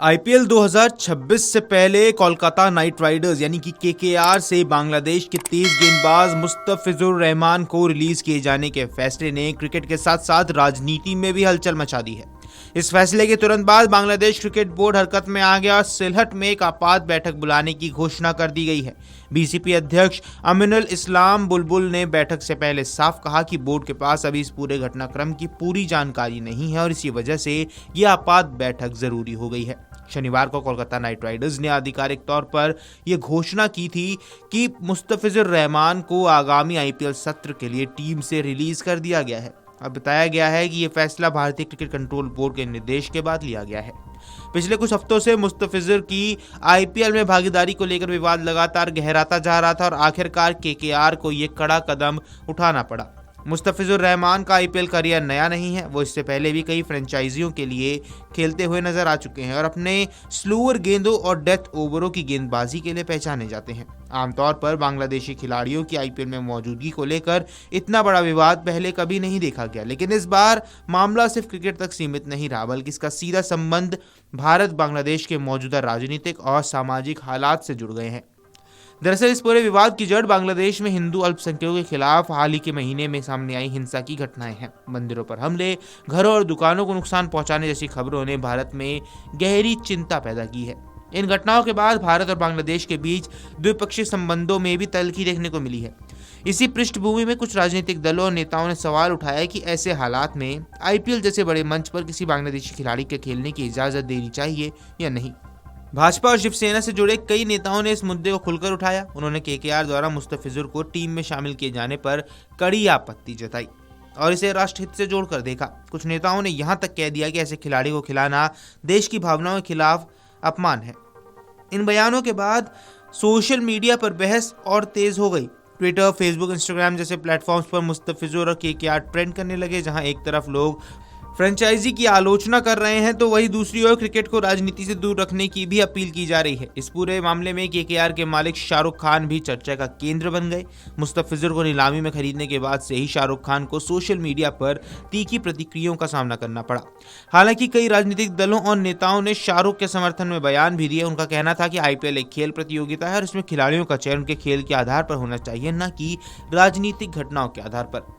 IPL 2026 से पहले Kolkata night Riders यानी कि केकेआर से बांग्लादेश के तेज गेंदबाज मुस्तफिजुर रहमान को रिलीज किए जाने के फैसले ने क्रिकेट के साथ साथ राजनीति में भी हलचल मचा दी है। इस फैसले के तुरंत बाद बांग्लादेश क्रिकेट बोर्ड हरकत में आ गया और सिलहट में एक आपात बैठक बुलाने की घोषणा कर दी गई है। बीसीपी अध्यक्ष अमीनुल इस्लाम बुलबुल ने बैठक से पहले साफ कहा कि बोर्ड के पास अभी इस पूरे घटनाक्रम की पूरी जानकारी नहीं है और इसी वजह से यह आपात बैठक जरूरी हो गई है। शनिवार को कोलकाता नाइट राइडर्स ने आधिकारिक तौर पर यह घोषणा की थी कि मुस्तफिजुर रहमान को आगामी आईपीएल सत्र के लिए टीम से रिलीज कर दिया गया है। अब बताया गया है कि यह फैसला भारतीय क्रिकेट कंट्रोल बोर्ड के निर्देश के बाद लिया गया है। पिछले कुछ हफ्तों से मुस्तफिजुर की आईपीएल में भागीदारी को लेकर विवाद लगातार गहराता जा रहा था और आखिरकार केकेआर को यह कड़ा कदम उठाना पड़ा। मुस्तफिजुर रहमान का आईपीएल करियर नया नहीं है। वो इससे पहले भी कई फ्रेंचाइजियों के लिए खेलते हुए नजर आ चुके हैं और अपने स्लोअर गेंदों और डेथ ओवरों की गेंदबाजी के लिए पहचाने जाते हैं। आमतौर पर बांग्लादेशी खिलाड़ियों की आईपीएल में मौजूदगी को लेकर इतना बड़ा विवाद पहले कभी नहीं देखा गया, लेकिन इस बार मामला सिर्फ क्रिकेट तक सीमित नहीं रहा, बल्कि इसका सीधा संबंध भारत बांग्लादेश के मौजूदा राजनीतिक और सामाजिक हालात से जुड़ गए हैं। दरअसल इस पूरे विवाद की जड़ बांग्लादेश में हिंदू अल्पसंख्यकों के खिलाफ हाल ही के महीने में सामने आई हिंसा की घटनाएं हैं। मंदिरों पर हमले, घरों और दुकानों को नुकसान पहुंचाने जैसी खबरों ने भारत में गहरी चिंता पैदा की है। इन घटनाओं के बाद भारत और बांग्लादेश के बीच द्विपक्षीय संबंधों में भी तल्खी देखने को मिली है। इसी पृष्ठभूमि में कुछ राजनीतिक दलों और नेताओं ने सवाल उठाया कि ऐसे हालात में आईपीएल जैसे बड़े मंच पर किसी बांग्लादेशी खिलाड़ी के खेलने की इजाजत देनी चाहिए या नहीं। भाजपा और शिवसेना से जुड़े कई नेताओं ने इस मुद्दे को खुलकर उठाया। उन्होंने केकेआर द्वारा मुस्तफिजुर को टीम में शामिल किए जाने पर कड़ी आपत्ति जताई और इसे राष्ट्रहित से जोड़कर देखा। कुछ नेताओं ने यहां तक कह दिया कि ऐसे खिलाड़ी को खिलाना देश की भावनाओं के खिलाफ अपमान है। इन बयानों के बाद सोशल मीडिया पर बहस और तेज हो गई। ट्विटर, फेसबुक, इंस्टाग्राम जैसे प्लेटफॉर्म्स पर मुस्तफिजुर और केकेआर ट्रेंड करने लगे, जहां एक तरफ लोग फ्रेंचाइजी की आलोचना कर रहे हैं तो वहीं दूसरी ओर क्रिकेट को राजनीति से दूर रखने की भी अपील की जा रही है। इस पूरे मामले में केकेआर के मालिक शाहरुख खान भी चर्चा का केंद्र बन गए। मुस्तफिजुर को नीलामी में खरीदने के बाद से ही शाहरुख खान को सोशल मीडिया पर तीखी प्रतिक्रियाओं का सामना करना पड़ा। हालांकि कई राजनीतिक दलों और नेताओं ने शाहरुख के समर्थन में बयान भी दिए। उनका कहना था कि आईपीएल एक खेल प्रतियोगिता है और इसमें खिलाड़ियों का चयन उनके खेल के आधार पर होना चाहिए, न कि राजनीतिक घटनाओं के आधार पर।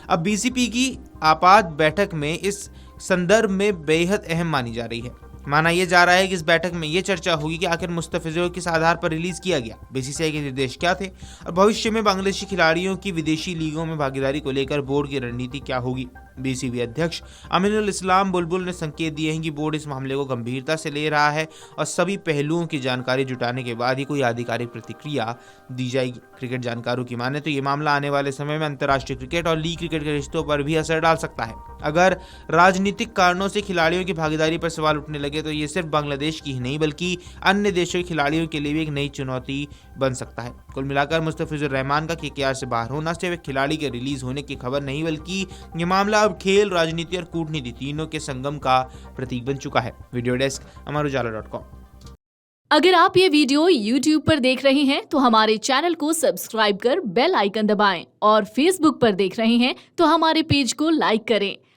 अब बीसीपी की आपात बैठक में इस संदर्भ में बेहद अहम मानी जा रही है। माना यह जा रहा है कि इस बैठक में यह चर्चा होगी कि आखिर मुस्तफिजुर किस आधार पर रिलीज किया गया, बीसीसीआई के निर्देश क्या थे और भविष्य में बांग्लादेशी खिलाड़ियों की विदेशी लीगों में भागीदारी को लेकर बोर्ड की रणनीति क्या होगी। बीसीबी अध्यक्ष अमीनुल इस्लाम बुलबुल ने संकेत दिए हैं कि बोर्ड इस मामले को गंभीरता से ले रहा है और सभी पहलुओं की जानकारी जुटाने के बाद ही कोई आधिकारिक प्रतिक्रिया दी जाएगी। क्रिकेट जानकारों की माने तो ये मामला आने वाले समय में अंतर्राष्ट्रीय क्रिकेट और लीग क्रिकेट के रिश्तों पर भी असर डाल सकता है। अगर राजनीतिक कारणों से खिलाड़ियों की भागीदारी पर सवाल उठने लगे तो ये सिर्फ बांग्लादेश की ही नहीं बल्कि अन्य देशों के खिलाड़ियों के लिए भी एक नई चुनौती बन सकता है। कुल मिलाकर मुस्तफिजुर रहमान का केकेआर से बाहर होना सिर्फ एक खिलाड़ी के रिलीज होने की खबर नहीं, बल्कि ये मामला अब खेल, राजनीति और कूटनीति तीनों के संगम का प्रतीक बन चुका है। Video desk Amar Ujala. अगर आप ये वीडियो YouTube पर देख रहे हैं तो हमारे चैनल को सब्सक्राइब कर बेल आइकन दबाएं और Facebook पर देख रहे हैं तो हमारे पेज को लाइक करें।